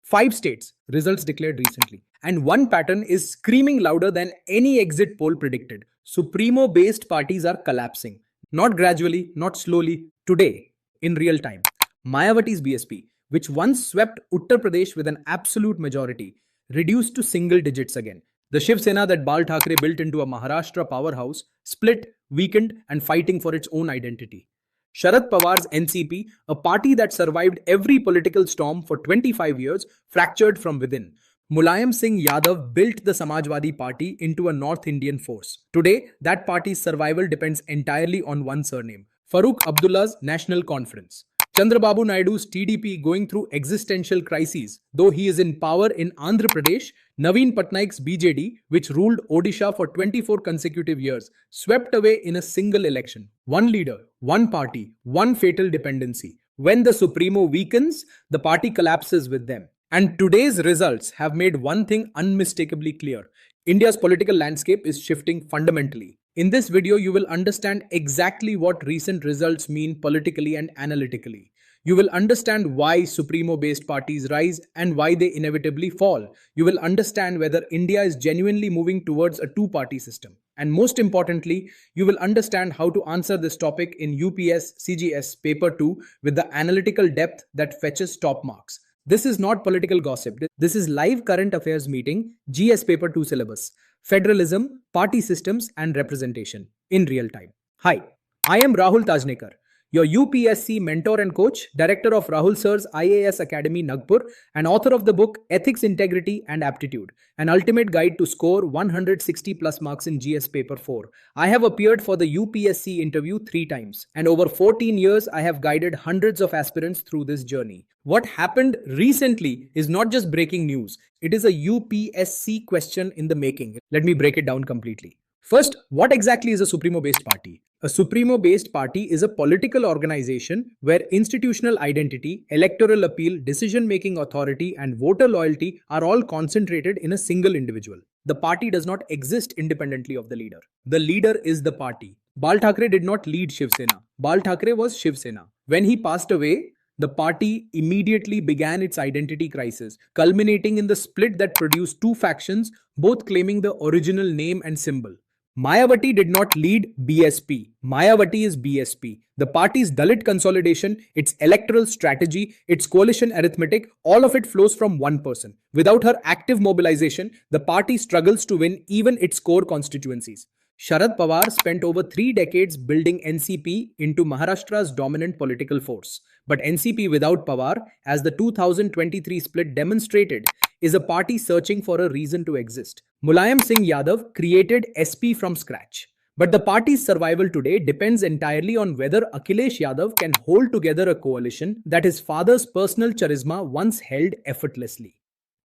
5 states, results declared recently. And one pattern is screaming louder than any exit poll predicted. Supremo-based parties are collapsing. Not gradually, not slowly, today, in real time. Mayawati's BSP, which once swept Uttar Pradesh with an absolute majority, reduced to single digits again. The Shiv Sena that Bal Thackeray built into a Maharashtra powerhouse split, weakened, and fighting for its own identity. Sharad Pawar's NCP, a party that survived every political storm for 25 years, fractured from within. Mulayam Singh Yadav built the Samajwadi Party into a North Indian force. Today, that party's survival depends entirely on one surname, Farooq Abdullah's National Conference. Chandrababu Naidu's TDP going through existential crises, though he is in power in Andhra Pradesh. Naveen Patnaik's BJD, which ruled Odisha for 24 consecutive years, swept away in a single election. One leader, one party, one fatal dependency. When the Supremo weakens, the party collapses with them. And today's results have made one thing unmistakably clear. India's political landscape is shifting fundamentally. In this video, you will understand exactly what recent results mean politically and analytically. You will understand why Supremo-based parties rise and why they inevitably fall. You will understand whether India is genuinely moving towards a two-party system. And most importantly, you will understand how to answer this topic in UPSC GS Paper 2 with the analytical depth that fetches top marks. This is not political gossip. This is live current affairs meeting, GS Paper 2 syllabus. Federalism, party systems and representation in real time. Hi, I am Rahul Tajnekar, your UPSC mentor and coach, director of Rahul Sir's IAS Academy Nagpur and author of the book Ethics, Integrity and Aptitude, an ultimate guide to score 160 plus marks in GS Paper 4. I have appeared for the UPSC interview 3 times and over 14 years I have guided hundreds of aspirants through this journey. What happened recently is not just breaking news, it is a UPSC question in the making. Let me break it down completely. First, what exactly is a Supremo-based party? A Supremo-based party is a political organization where institutional identity, electoral appeal, decision-making authority, and voter loyalty are all concentrated in a single individual. The party does not exist independently of the leader. The leader is the party. Bal Thackeray did not lead Shiv Sena. Bal Thackeray was Shiv Sena. When he passed away, the party immediately began its identity crisis, culminating in the split that produced 2 factions, both claiming the original name and symbol. Mayawati did not lead BSP. Mayawati is BSP. The party's Dalit consolidation, its electoral strategy, its coalition arithmetic, all of it flows from one person. Without her active mobilization, the party struggles to win even its core constituencies. Sharad Pawar spent over 3 decades building NCP into Maharashtra's dominant political force. But NCP without Pawar, as the 2023 split demonstrated, is a party searching for a reason to exist. Mulayam Singh Yadav created SP from scratch. But the party's survival today depends entirely on whether Akhilesh Yadav can hold together a coalition that his father's personal charisma once held effortlessly.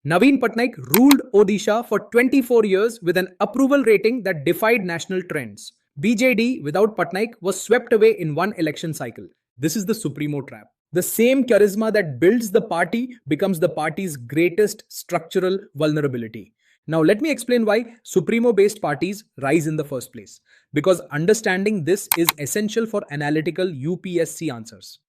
Naveen Patnaik ruled Odisha for 24 years with an approval rating that defied national trends. BJD without Patnaik was swept away in one election cycle. This is the Supremo trap. The same charisma that builds the party becomes the party's greatest structural vulnerability. Now let me explain why Supremo-based parties rise in the first place. Because understanding this is essential for analytical UPSC answers.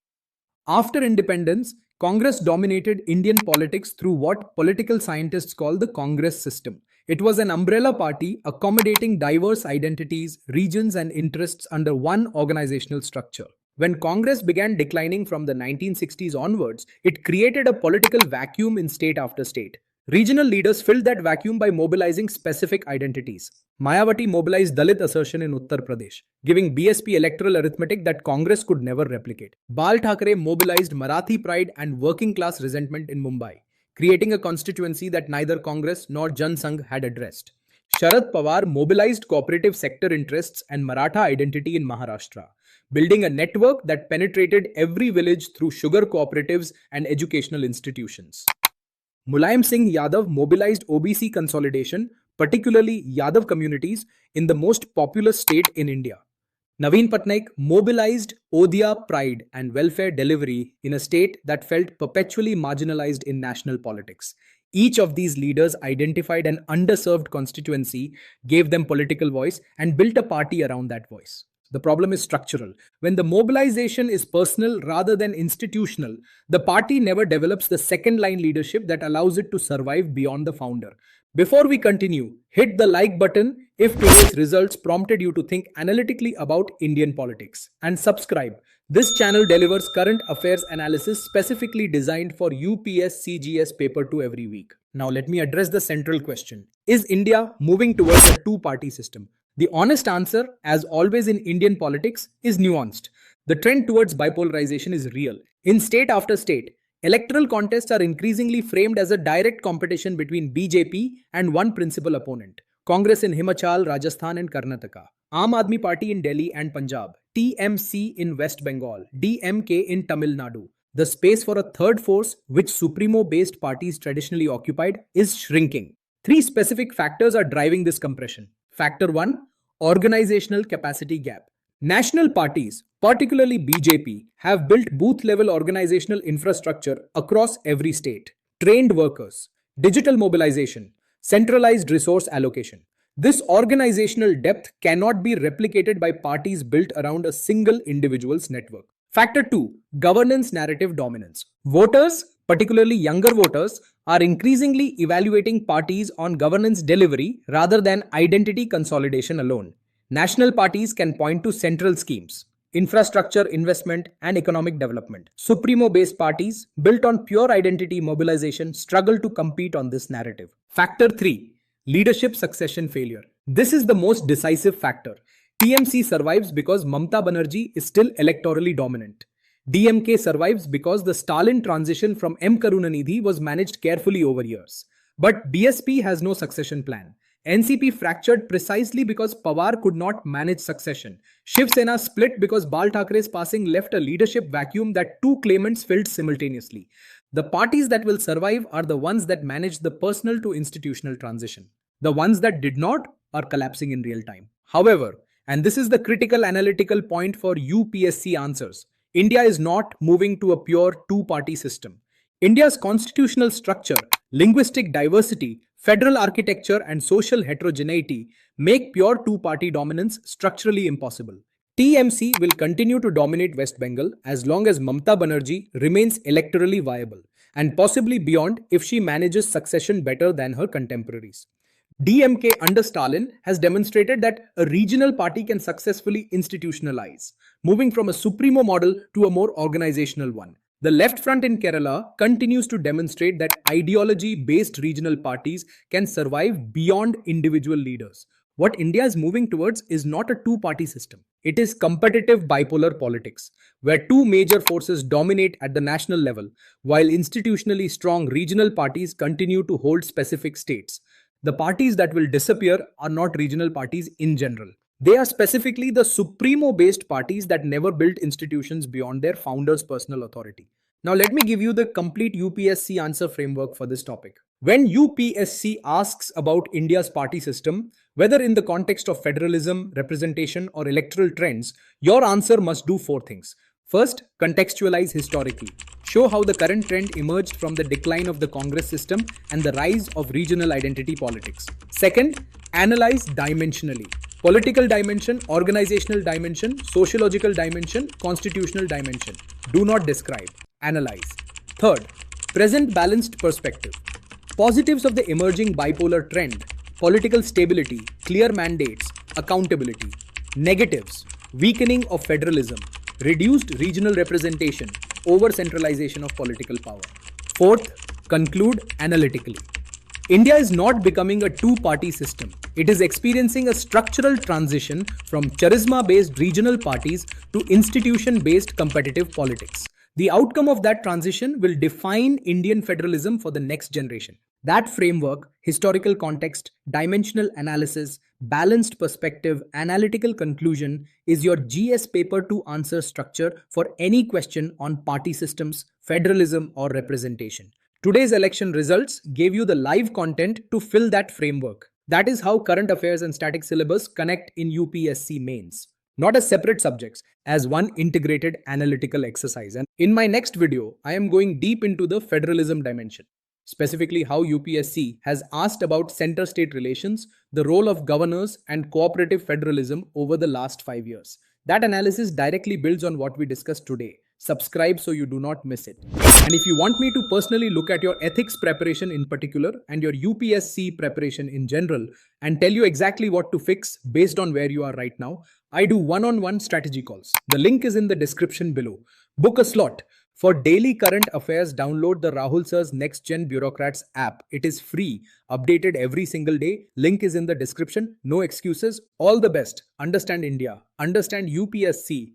After independence, Congress dominated Indian politics through what political scientists call the Congress system. It was an umbrella party accommodating diverse identities, regions and interests under one organizational structure. When Congress began declining from the 1960s onwards, it created a political vacuum in state after state. Regional leaders filled that vacuum by mobilizing specific identities. Mayawati mobilized Dalit assertion in Uttar Pradesh, giving BSP electoral arithmetic that Congress could never replicate. Bal Thackeray mobilized Marathi pride and working class resentment in Mumbai, creating a constituency that neither Congress nor Jan Sangh had addressed. Sharad Pawar mobilized cooperative sector interests and Maratha identity in Maharashtra, building a network that penetrated every village through sugar cooperatives and educational institutions. Mulayam Singh Yadav mobilized OBC consolidation, particularly Yadav communities, in the most populous state in India. Naveen Patnaik mobilized Odia pride and welfare delivery in a state that felt perpetually marginalized in national politics. Each of these leaders identified an underserved constituency, gave them political voice, and built a party around that voice. The problem is structural. When the mobilization is personal rather than institutional, the party never develops the second line leadership that allows it to survive beyond the founder. Before we continue, hit the like button if today's results prompted you to think analytically about Indian politics. And subscribe. This channel delivers current affairs analysis specifically designed for UPSC GS Paper 2 every week. Now let me address the central question. Is India moving towards a two-party system? The honest answer, as always in Indian politics, is nuanced. The trend towards bipolarization is real. In state after state, electoral contests are increasingly framed as a direct competition between BJP and one principal opponent. Congress in Himachal, Rajasthan and Karnataka. Aam Aadmi Party in Delhi and Punjab. TMC in West Bengal. DMK in Tamil Nadu. The space for a third force, which Supremo-based parties traditionally occupied, is shrinking. Three specific factors are driving this compression. Factor 1. Organizational capacity gap. National parties, particularly BJP, have built booth-level organizational infrastructure across every state. Trained workers, digital mobilization, centralized resource allocation. This organizational depth cannot be replicated by parties built around a single individual's network. Factor 2. Governance narrative dominance. Voters, particularly younger voters, are increasingly evaluating parties on governance delivery rather than identity consolidation alone. National parties can point to central schemes, infrastructure investment and economic development. Supremo-based parties, built on pure identity mobilization, struggle to compete on this narrative. Factor 3. Leadership succession failure. This is the most decisive factor. TMC survives because Mamata Banerjee is still electorally dominant. DMK survives because the Stalin transition from M. Karunanidhi was managed carefully over years. But BSP has no succession plan. NCP fractured precisely because Pawar could not manage succession. Shiv Sena split because Bal Thackre's passing left a leadership vacuum that two claimants filled simultaneously. The parties that will survive are the ones that manage the personal to institutional transition. The ones that did not are collapsing in real time. However, and this is the critical analytical point for UPSC answers, India is not moving to a pure two-party system. India's constitutional structure, linguistic diversity, federal architecture and social heterogeneity make pure two-party dominance structurally impossible. TMC will continue to dominate West Bengal as long as Mamata Banerjee remains electorally viable, and possibly beyond if she manages succession better than her contemporaries. DMK under Stalin has demonstrated that a regional party can successfully institutionalize, moving from a Supremo model to a more organizational one. The left front in Kerala continues to demonstrate that ideology-based regional parties can survive beyond individual leaders. What India is moving towards is not a two-party system. It is competitive bipolar politics, where two major forces dominate at the national level, while institutionally strong regional parties continue to hold specific states. The parties that will disappear are not regional parties in general. They are specifically the Supremo-based parties that never built institutions beyond their founders' personal authority. Now let me give you the complete UPSC answer framework for this topic. When UPSC asks about India's party system, whether in the context of federalism, representation or electoral trends, your answer must do four things. First, contextualize historically. Show how the current trend emerged from the decline of the Congress system and the rise of regional identity politics. Second, analyze dimensionally. Political dimension, organizational dimension, sociological dimension, constitutional dimension. Do not describe. Analyze. Third, present balanced perspective. Positives of the emerging bipolar trend: political stability, clear mandates, accountability. Negatives: weakening of federalism, reduced regional representation, over-centralization of political power. Fourth, conclude analytically. India is not becoming a two-party system. It is experiencing a structural transition from charisma-based regional parties to institution-based competitive politics. The outcome of that transition will define Indian federalism for the next generation. That framework, historical context, dimensional analysis, balanced perspective, analytical conclusion is your GS paper to answer structure for any question on party systems, federalism or representation. Today's election results gave you the live content to fill that framework. That is how current affairs and static syllabus connect in UPSC mains. Not as separate subjects, as one integrated analytical exercise. And in my next video, I am going deep into the federalism dimension, specifically how UPSC has asked about center-state relations, the role of governors and cooperative federalism over the last 5 years. That analysis directly builds on what we discussed today. Subscribe so you do not miss it. And if you want me to personally look at your ethics preparation in particular and your UPSC preparation in general and tell you exactly what to fix based on where you are right now, I do one-on-one strategy calls. The link is in the description below. Book a slot. For daily current affairs, download the Rahul Sir's Next Gen Bureaucrats app. It is free, updated every single day. Link is in the description. No excuses. All the best. Understand India. Understand UPSC.